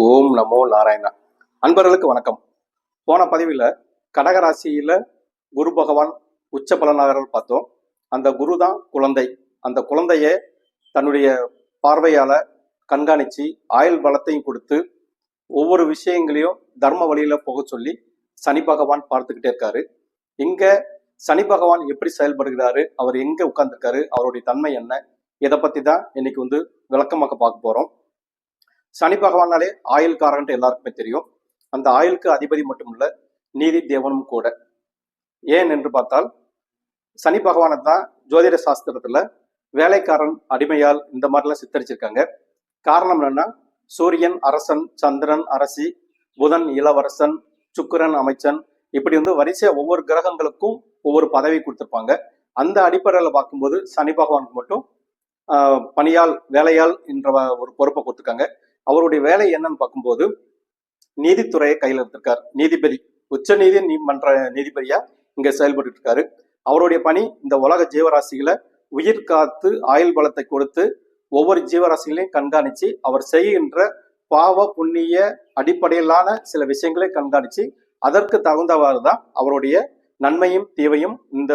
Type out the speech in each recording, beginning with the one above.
ஓம் நமோ நாராயணா. அன்பர்களுக்கு வணக்கம். போன பதிவில் கடகராசியில குரு பகவான் உச்ச பலனாளர்கள் பார்த்தோம். அந்த குரு தான் குழந்தை. அந்த குழந்தைய தன்னுடைய பார்வையால கண்காணிச்சு ஆயுள் பலத்தையும் கொடுத்து ஒவ்வொரு விஷயங்களையும் தர்ம வழியில போக சொல்லி சனி பகவான் பார்த்துக்கிட்டே இருக்காரு. இங்க சனி பகவான் எப்படி செயல்படுகிறாரு, அவர் எங்க உட்கார்ந்துருக்காரு, அவருடைய தன்மை என்ன, இதை பத்தி தான் இன்னைக்கு விளக்கமாக பார்க்க போறோம். சனி பகவானாலே ஆயுள்காரன்ட்டு எல்லாருக்குமே தெரியும். அந்த ஆயுளுக்கு அதிபதி மட்டும் இல்ல, நீதி தேவனும் கூட. ஏன் என்று பார்த்தால் சனி பகவானை தான் ஜோதிட சாஸ்திரத்துல வேலைக்காரன், அடிமையால் இந்த மாதிரிலாம் சித்தரிச்சிருக்காங்க. காரணம் என்னன்னா, சூரியன் அரசன், சந்திரன் அரசி, புதன் இளவரசன், சுக்கிரன் அமைச்சன், இப்படி வரிசையா ஒவ்வொரு கிரகங்களுக்கும் ஒவ்வொரு பதவி கொடுத்திருப்பாங்க. அந்த அடிப்படையில் பார்க்கும்போது சனி பகவானுக்கு மட்டும் பணியால், வேலையால் என்ற ஒரு பொறுப்பை கொடுத்துருக்காங்க. அவருடைய வேலை என்னன்னு பார்க்கும்போது நீதித்துறையை கையில் எடுத்திருக்காரு. நீதிபதி, உச்ச நீதிமன்ற நீதிபதியா இங்க செயல்பட்டு இருக்காரு. அவருடைய பணி இந்த உலக ஜீவராசிகளை உயிர் காத்து ஆயுள் பலத்தை கொடுத்து ஒவ்வொரு ஜீவராசிகளையும் கண்காணிச்சு அவர் செய்கின்ற பாவ புண்ணிய அடிப்படையிலான சில விஷயங்களை கண்காணிச்சு அதற்கு தகுந்தவாறு தான் அவருடைய நன்மையும் தீவையும் இந்த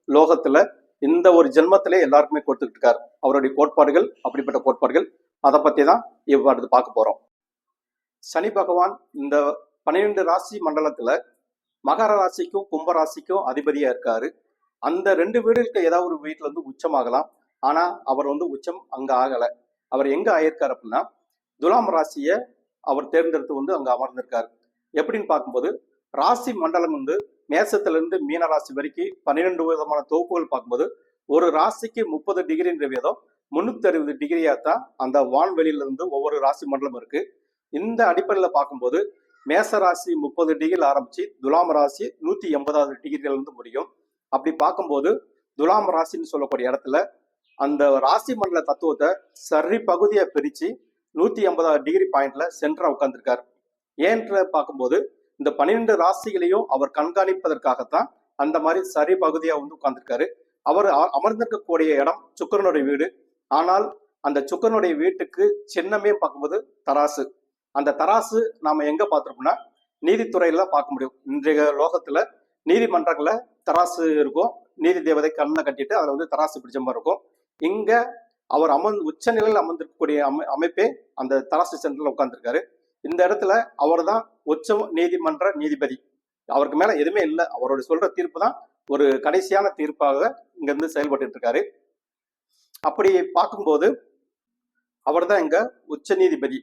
லோகத்துல இந்த ஒரு ஜென்மத்திலே எல்லாருக்குமே கொடுத்துக்கிட்டு இருக்காரு. அவருடைய கோட்பாடுகள் அப்படிப்பட்ட கோட்பாடுகள், அதை பத்தி தான் இவ்வாறு பார்க்க போறோம். சனி பகவான் இந்த 12 ராசி மண்டலத்துல மகர ராசிக்கும் கும்ப ராசிக்கும் அதிபதியா இருக்காரு. அந்த 2 வீடுகளுக்கு ஏதாவது ஒரு வீட்டுல உச்சமாகலாம். ஆனா அவர் உச்சம் அங்க ஆகல. அவர் எங்க ஆயிருக்காரு அப்படின்னா, துலாம் ராசிய அவர் தேர்ந்தெடுத்து அங்க அமர்ந்திருக்காரு. எப்படின்னு பார்க்கும்போது ராசி மண்டலம் மேசத்துல இருந்து மீன ராசி வரைக்கும் 12 விதமான தொகுப்புகள் பார்க்கும்போது ஒரு ராசிக்கு 30 டிகிரின்ற வீதம் 360 டிகிரியா தான் அந்த வான்வெளியில இருந்து ஒவ்வொரு ராசி மண்டலம் இருக்கு. இந்த அடிப்படையில் பார்க்கும்போது மேச ராசி 30 டிகிரியில் ஆரம்பிச்சு துலாம் ராசி 180 டிகிரிகள் முடியும். அப்படி பார்க்கும்போது துலாம் ராசின்னு சொல்லக்கூடிய இடத்துல அந்த ராசி மண்டல தத்துவத்தை சரி பகுதியை பிரிச்சு 180 டிகிரி பாயிண்ட்ல சென்டரா உட்கார்ந்துருக்காரு. ஏன்ற பார்க்கும்போது இந்த 12 ராசிகளையும் அவர் கண்காணிப்பதற்காகத்தான் அந்த மாதிரி சரி பகுதியா உட்கார்ந்துருக்காரு. அவர் அமர்ந்திருக்கக்கூடிய இடம் சுக்கிரனுடைய வீடு. ஆனால் அந்த சுக்கிரனுடைய வீட்டுக்கு சின்னமே பார்க்கும்போது தராசு. அந்த தராசு நாம எங்க பார்த்திருப்போம்னா நீதித்துறையில பார்க்க முடியும். இன்றைய லோகத்துல நீதிமன்றங்கள்ல தராசு இருக்கும். நீதி தேவதை கண்ணை கட்டிட்டு அதுல தராசு பிடிச்ச மாதிரி இருக்கும். இங்க அவர் உச்ச நிலையில் அமர்ந்திருக்கக்கூடிய அமைப்பே அந்த தராசு சென்டர்ல உட்கார்ந்துருக்காரு. இந்த இடத்துல அவர் தான் உச்ச நீதிமன்ற நீதிபதி. அவருக்கு மேல எதுவுமே இல்லை. அவருடைய சொல்ற தீர்ப்பு தான் ஒரு கடைசியான தீர்ப்பாக இங்க செயல்பட்டு இருக்காரு. அப்படி பார்க்கும்போது அவர் தான் இங்க உச்ச நீதிபதி.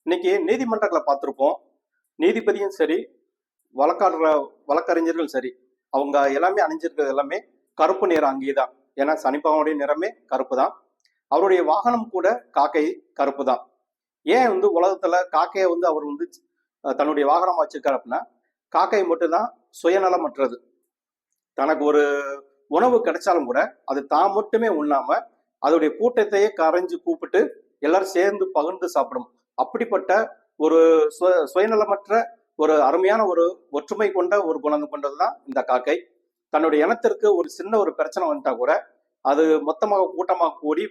இன்னைக்கு நீதிமன்றங்களை பார்த்திருப்போம். நீதிபதியும் சரி, வழக்கறிஞர்களும் சரி, அவங்க எல்லாமே அணிஞ்சிருக்கிறது எல்லாமே கருப்பு நிற அங்கேதான். ஏன்னா சனிப்பகனுடைய நிறமே கருப்பு தான். அவருடைய வாகனம் கூட காக்கை கருப்பு தான். ஏன் உலகத்துல காக்கையை அவர் தன்னுடைய வாகனமா வச்சிருக்காரு அப்படின்னா, காக்கை மட்டும்தான் சுயநலமற்றது. தனக்கு ஒரு உணவு கிடைச்சாலும் கூட அது தான் மட்டுமே உண்ணாம அதோடைய கூட்டத்தையே கரைஞ்சு கூப்பிட்டு எல்லாரும் சேர்ந்து பகிர்ந்து சாப்பிடும். அப்படிப்பட்ட ஒரு சுயநலமற்ற ஒரு அருமையான ஒரு ஒற்றுமை கொண்ட ஒரு குணம் கொண்டதுதான் இந்த காக்கை. தன்னுடைய இனத்திற்கு ஒரு சின்ன ஒரு பிரச்சனை வந்துட்டா கூட அது மொத்தமாக கூட்டமாக கூடி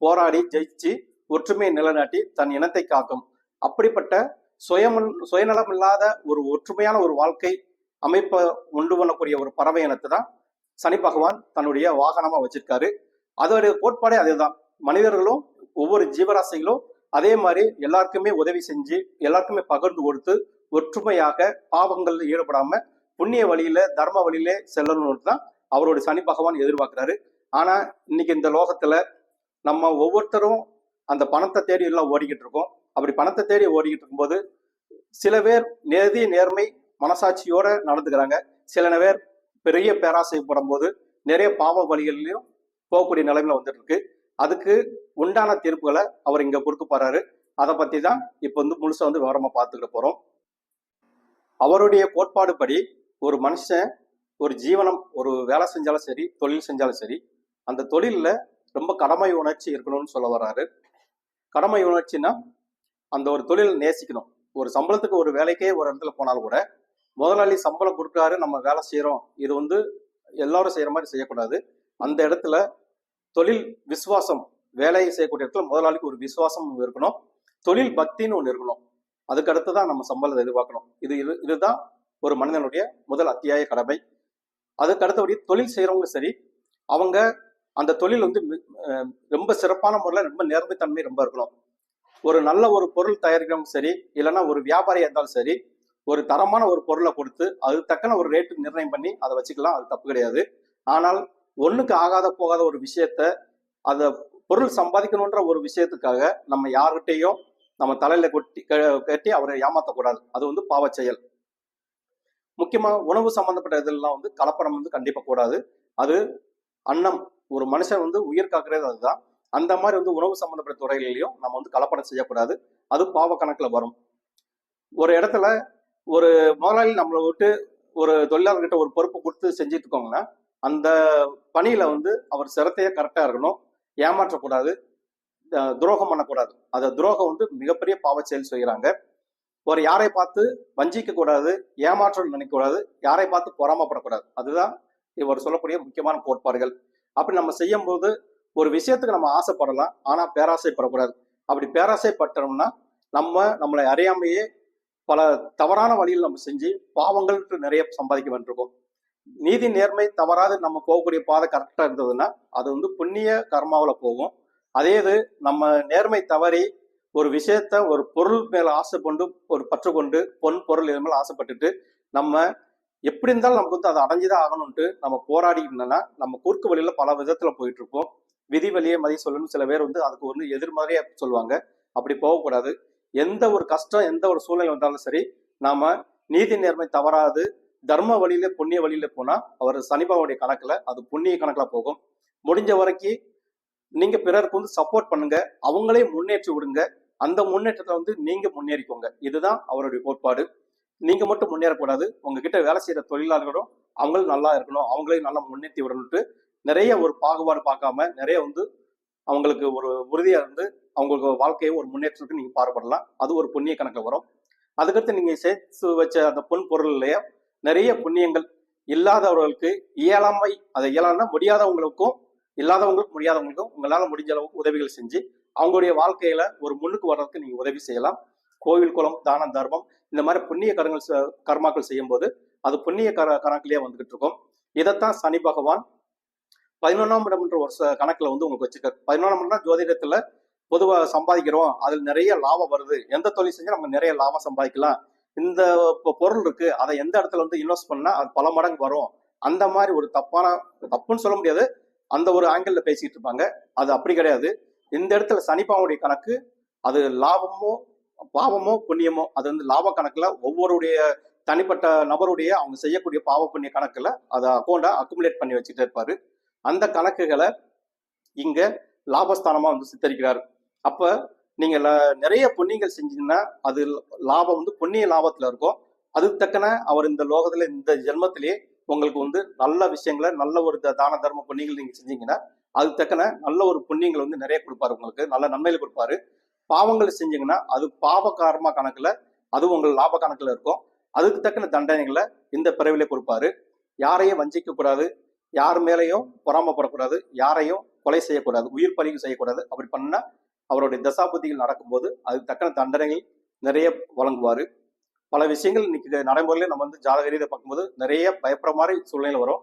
போராடி ஜெயிச்சு ஒற்றுமையை நிலைநாட்டி தன் இனத்தை காக்கும். அப்படிப்பட்ட சுயநலம் இல்லாத ஒரு ஒற்றுமையான ஒரு வாழ்க்கை அமைப்பை உண்டு பண்ணக்கூடிய ஒரு பறவை இனத்தை தான் சனி பகவான் தன்னுடைய வாகனமா வச்சிருக்காரு. அதோடைய கோட்பாடே அதுதான். மனிதர்களும் ஒவ்வொரு ஜீவராசிகளும் அதே மாதிரி எல்லாருக்குமே உதவி செஞ்சு எல்லாருக்குமே பகிர்ந்து கொடுத்து ஒற்றுமையாக பாவங்கள் ஈடுபடாம புண்ணிய வழியில தர்ம வழியில செல்லணும்னு தான் அவருடைய சனி பகவான் எதிர்பார்க்கிறாரு. ஆனா இன்னைக்கு இந்த லோகத்துல நம்ம ஒவ்வொருத்தரும் அந்த பணத்தை தேடி எல்லாம் ஓடிக்கிட்டு இருக்கோம். அப்படி பணத்தை தேடி ஓடிக்கிட்டு இருக்கும்போது சில பேர் நேர்தி நேர்மை மனசாட்சியோட நடந்துக்கிறாங்க. சில பேர் பெரிய பேராசைப்படும் போது நிறைய பாவ வழிகளிலையும் போகக்கூடிய நிலைமையில வந்துட்டு இருக்கு. அதுக்கு உண்டான தீர்ப்புகளை அவர் இங்க கொடுக்க போறாரு. அதை பத்தி தான் இப்ப முழுசா விவரமா பார்த்துக்கிட்டு போறோம். அவருடைய கோட்பாடு படி ஒரு மனுஷன் ஒரு ஜீவனம், ஒரு வேலை செஞ்சாலும் சரி, தொழில் செஞ்சாலும் சரி, அந்த தொழில்ல ரொம்ப கடமை உணர்ச்சி இருக்கணும்னு சொல்ல வர்றாரு. கடமை உணர்ச்சின்னா அந்த ஒரு தொழில் நேசிக்கணும். ஒரு சம்பளத்துக்கு ஒரு வேலைக்கே ஒரு இடத்துல போனாலும் கூட முதலாளி சம்பளம் கொடுக்குறாரு, நம்ம வேலை செய்யறோம், இது எல்லாரும் செய்யற மாதிரி செய்யக்கூடாது. அந்த இடத்துல தொழில் விசுவாசம், வேலையை செய்யக்கூடிய இடத்துல முதலாளிக்கு ஒரு விசுவாசம் இருக்கணும். தொழில் பக்தின்னு ஒன்று இருக்கணும். அதுக்கு அடுத்துதான் நம்ம சம்பளத்தை எதிர்பார்க்கணும். இதுதான் ஒரு மனிதனுடைய முதல் அத்தியாய கடமை. அதுக்கு அடுத்தபடி தொழில் செய்யறவங்க சரி, அவங்க அந்த தொழில் வந்து ரொம்ப சிறப்பான முறையில் ரொம்ப நேர்மைத்தன்மை ரொம்ப இருக்கணும். ஒரு நல்ல ஒரு பொருள் தயாரிக்கிறவங்க சரி, இல்லைன்னா ஒரு வியாபாரியா இருந்தாலும் சரி, ஒரு தரமான ஒரு பொருளை கொடுத்து அது தக்கன ஒரு ரேட்டு நிர்ணயம் பண்ணி அதை வச்சுக்கலாம், அது தப்பு கிடையாது. ஆனால் ஒண்ணுக்கு ஆகாத போகாத ஒரு விஷயத்த, அந்த பொருள் சம்பாதிக்கணுன்ற ஒரு விஷயத்துக்காக நம்ம யார்கிட்டையும் நம்ம தலையில கட்டி அவரை ஏமாத்தக்கூடாது. அது வந்து பாவ செயல். முக்கியமா உணவு சம்பந்தப்பட்ட இதெல்லாம் வந்து கலப்படம் வந்து கண்டிப்பா கூடாது. அது அன்னம், ஒரு மனுஷன் வந்து உயிர் காக்குறது அதுதான். அந்த மாதிரி வந்து உணவு சம்பந்தப்பட்ட துறைகளிலையும் நம்ம வந்து கலப்படம் செய்யக்கூடாது. அது பாவ கணக்குல வரும். ஒரு இடத்துல ஒரு முதலாளி நம்மளை விட்டு ஒரு தொழிலாளர்கிட்ட ஒரு பொறுப்பு கொடுத்து செஞ்சுட்டு இருக்கோங்கன்னா, அந்த பணியில வந்து அவர் சிரத்தையே கரெக்டா இருக்கணும், ஏமாற்றக்கூடாது, துரோகம் பண்ணக்கூடாது. அந்த துரோகம் வந்து மிகப்பெரிய பாவ செயல் செய்கிறாங்க. ஒரு யாரை பார்த்து வஞ்சிக்க கூடாது, ஏமாற்றம் நினைக்கக்கூடாது, யாரை பார்த்து பொறாமப்படக்கூடாது. அதுதான் இவர் சொல்லக்கூடிய முக்கியமான கோட்பாடுகள். அப்படி நம்ம செய்யும் போது ஒரு விஷயத்துக்கு நம்ம ஆசைப்படலாம், ஆனா பேராசைப்படக்கூடாது. அப்படி பேராசைப்பட்டோம்னா நம்மளை அறியாமையே பல தவறான வழியில் நம்ம செஞ்சு பாவங்களுக்கு நிறைய சம்பாதிக்க வேண்டியிருக்கோம். நீதி நேர்மை தவறாது நம்ம போகக்கூடிய பாதை கரெக்டா இருந்ததுன்னா அது வந்து புண்ணிய கர்மாவில் போகும். அதே இது நம்ம நேர்மை தவறி ஒரு விஷயத்த, ஒரு பொருள் மேல ஆசை கொண்டு, ஒரு பற்று கொண்டு, பொன் பொருள் இது மேல ஆசைப்பட்டுட்டு நம்ம எப்படி இருந்தாலும் நமக்கு வந்து அதை அடைஞ்சுதான் ஆகணும்ட்டு நம்ம போராடினா நம்ம குறுக்கு வழியில பல விதத்துல போயிட்டு இருப்போம். விதி வழியே மதி சொல்லணும் சில பேர் வந்து அதுக்கு ஒரு எதிர்மறையா சொல்லுவாங்க. அப்படி போகக்கூடாது. எந்த ஒரு கஷ்டம், எந்த ஒரு சூழ்நிலை வந்தாலும் சரி, நாம நீதி நேர்மை தவறாது தர்ம வழியில புண்ணிய வழியில போனா அவர் சனிபாவுடைய கணக்குல அது புண்ணிய கணக்குல போகும். முடிஞ்ச வரைக்கும் நீங்க பிறருக்கு வந்து சப்போர்ட் பண்ணுங்க, அவங்களே முன்னேற்றி விடுங்க. அந்த முன்னேற்றத்தை வந்து நீங்க முன்னேறிக்கோங்க. இதுதான் அவருடைய கோட்பாடு. நீங்க மட்டும் முன்னேறக்கூடாது, உங்ககிட்ட வேலை செய்யற தொழிலாளர்களும் அவங்களும் நல்லா இருக்கணும், அவங்களையும் நல்லா முன்னேற்றி விடணும்ட்டு நிறைய ஒரு பாகுபாடு பார்க்காம நிறைய வந்து அவங்களுக்கு ஒரு உறுதியா இருந்து அவங்களுக்கு வாழ்க்கையை ஒரு முன்னேற்றத்துக்கு நீங்க பாடுபடலாம். அது ஒரு புண்ணிய கணக்கில் வரும். அதுக்கடுத்து நீங்க சேர்த்து வச்ச அந்த பொன் பொருள்லயே நிறைய புண்ணியங்கள் இல்லாதவர்களுக்கு இயலாமை, அதை இயலாம முடியாதவங்களுக்கும் இல்லாதவங்களுக்கும் முடியாதவங்களுக்கும் உங்களால முடிஞ்ச அளவுக்கு உதவிகள் செஞ்சு அவங்களுடைய வாழ்க்கையில ஒரு முன்னுக்கு வர்றதுக்கு நீங்க உதவி செய்யலாம். கோவில் குளம் தானம் தர்மம் இந்த மாதிரி புண்ணிய கர்மாக்கள் செய்யும் போது அது புண்ணிய கணக்கிலேயே வந்துகிட்டு இருக்கும். இதைத்தான் சனி பகவான் 11ஆம் இடம்ன்ற ஒரு கணக்குல வந்து உங்களுக்கு வச்சிருக்காரு. 11ஆம் இடம்னா ஜோதிடத்துல பொதுவாக சம்பாதிக்கிறோம், அதுல நிறைய லாபம் வருது, எந்த தொழில் செஞ்சா நம்ம நிறைய லாபம் சம்பாதிக்கலாம், இந்த பொருள் இருக்கு அதை எந்த இடத்துல வந்து இன்வெஸ்ட் பண்ணா அது பல மடங்கு வரும், அந்த மாதிரி ஒரு தப்புன்னு சொல்ல முடியாது, அந்த ஒரு ஆங்கிள் பேசிட்டு இருப்பாங்க. அது அப்படி கிடையாது. இந்த இடத்துல சனிப்பாவுடைய கணக்கு அது லாபமோ பாவமோ புண்ணியமோ அது வந்து லாப கணக்குல ஒவ்வொருடைய தனிப்பட்ட நபருடைய அவங்க செய்யக்கூடிய பாவ புண்ணிய கணக்குல அதை அக்கௌண்டா அக்குமுலேட் பண்ணி வச்சுட்டு இருப்பாரு. அந்த கணக்குகளை இங்க லாபஸ்தானமா வந்து சித்தரிக்கிறாரு. அப்ப நீங்க நிறைய புண்ணியங்கள் செஞ்சீங்கன்னா அது லாபம் வந்து புண்ணிய லாபத்துல இருக்கும். அதுக்கு தக்கன அவர் இந்த லோகத்துல இந்த ஜென்மத்திலேயே உங்களுக்கு வந்து நல்ல விஷயங்களை, நல்ல ஒரு தான தர்ம புண்ணியங்கள் நீங்க செஞ்சீங்கன்னா அதுக்கு தக்கன நல்ல ஒரு புண்ணியங்கள் வந்து நிறைய கொடுப்பாரு, உங்களுக்கு நல்ல நன்மையில கொடுப்பாரு. பாவங்கள் செஞ்சீங்கன்னா அது பாவ காரமா கணக்குல அது உங்களுக்கு லாப கணக்குல இருக்கும். அதுக்கு தக்கன தண்டனைகளை இந்த பிறவிலே கொடுப்பாரு. யாரையும் வஞ்சிக்க கூடாது, யார் மேலையும் பொறாமப்படக்கூடாது, யாரையும் கொலை செய்யக்கூடாது, உயிர் பறிவு செய்யக்கூடாது. அப்படி பண்ணா அவருடைய தசாபுத்திகள் நடக்கும்போது அதுக்கு தக்கன தண்டனைகள் நிறைய வழங்குவாரு. பல விஷயங்கள் இன்னைக்கு நடைமுறையில நம்ம வந்து ஜாதக ரீதியை பார்க்கும்போது நிறைய பயப்படுற மாதிரி சூழ்நிலை வரும்.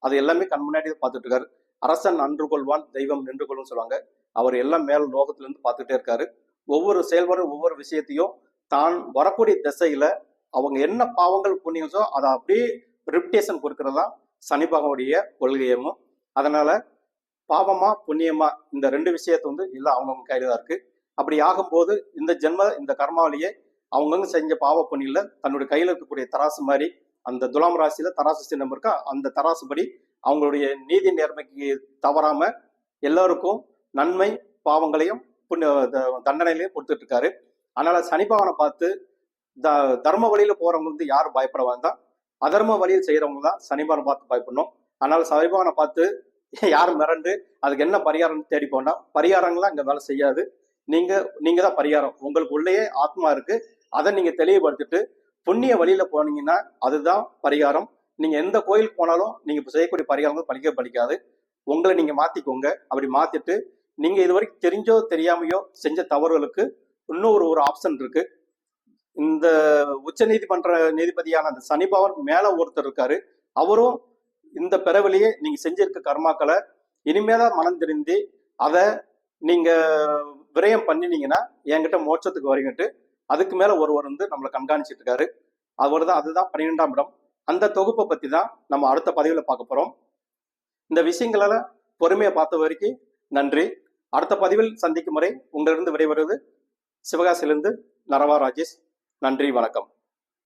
அது எல்லாமே கண் முன்னாடி பார்த்துட்டு இருக்காரு. அரசன் அன்று கொள்வான், தெய்வம் நின்று கொள்ளும் சொல்லுவாங்க. அவர் எல்லாம் மேல் லோகத்துல இருந்து பார்த்துட்டே இருக்காரு. ஒவ்வொரு செயல்பாடும் ஒவ்வொரு விஷயத்தையும் தான் வரக்கூடிய திசையில அவங்க என்ன பாவங்கள் புண்ணியங்களோ அதை அப்படியே ரிப்டேஷன் கொடுக்கறதா சனி பகவானுடைய கொள்கையும். அதனால பாவமா புண்ணியமா இந்த ரெண்டு விஷயத்த வந்து இல்ல அவங்கவுங்க கையில தான் இருக்கு. அப்படி ஆகும்போது இந்த இந்த கர்மாவிலேயே அவங்கவுங்க செஞ்ச பாவ புண்ணியில தன்னுடைய கையில இருக்கக்கூடிய தராசு மாதிரி அந்த துலாம் ராசியில தராசு சின்னம் இருக்கா, அந்த தராசு படி அவங்களுடைய நீதி நேர்மைக்கு தவறாம எல்லாருக்கும் நன்மை பாவங்களையும் தண்டனையிலையும் கொடுத்துட்டு இருக்காரு. அதனால சனி பகவானை பார்த்து தர்ம வழியில போறவங்க வந்து யாரும் பயப்பட வேண்டாம், அதர்ம வழியில் செய்யறவங்க தான் சனிபகவானை பார்த்து பயப்படணும். அதனால சனிபகவானை பார்த்து யாரும் மிரண்டு அதுக்கு என்ன பரிகாரம் தேடி போனா பரிகாரங்கள்லாம் இங்க வேலை செய்யாது. நீங்க தான் பரிகாரம். உங்களுக்கு உள்ளேயே ஆத்மா இருக்கு, அதை நீங்க தெளிவுபடுத்திட்டு புண்ணிய வழியில போனீங்கன்னா அதுதான் பரிகாரம். நீங்க எந்த கோயிலுக்கு போனாலும் நீங்க செய்யக்கூடிய பரிகாரம் படிக்காது. உங்களை நீங்க மாத்திக்கோங்க. அப்படி மாத்திட்டு நீங்க இது வரைக்கும் தெரிஞ்சோ தெரியாமையோ செஞ்ச தவறுகளுக்கு இன்னொரு ஒரு ஆப்ஷன் இருக்கு. இந்த உச்ச நீதிமன்ற நீதிபதியான அந்த சனிபவன் மேல ஒருத்தர் இருக்காரு. அவரும் இந்த பிறவிலேயே நீங்க செஞ்சிருக்க கர்மாக்களை இனிமேதான் மனம் திருந்தி அதை நீங்க விரயம் பண்ணினீங்கன்னா என்கிட்ட மோட்சத்துக்கு வரீங்கட்டு அதுக்கு மேல ஒருவர் வந்து நம்மளை கண்காணிச்சிட்டு இருக்காரு. அதுதான் 12ஆம் இடம். அந்த தொகுப்பை பத்தி தான் நம்ம அடுத்த பதிவுல பார்க்க போறோம். இந்த விஷயங்கள பொறுமையா பார்த்த வரைக்கும் நன்றி. அடுத்த பதிவில் சந்திக்கும் முறை உங்களிடம் விடைபெறுவது சிவகாசியிலிருந்து நரவா ராஜேஷ். நன்றி, வணக்கம்.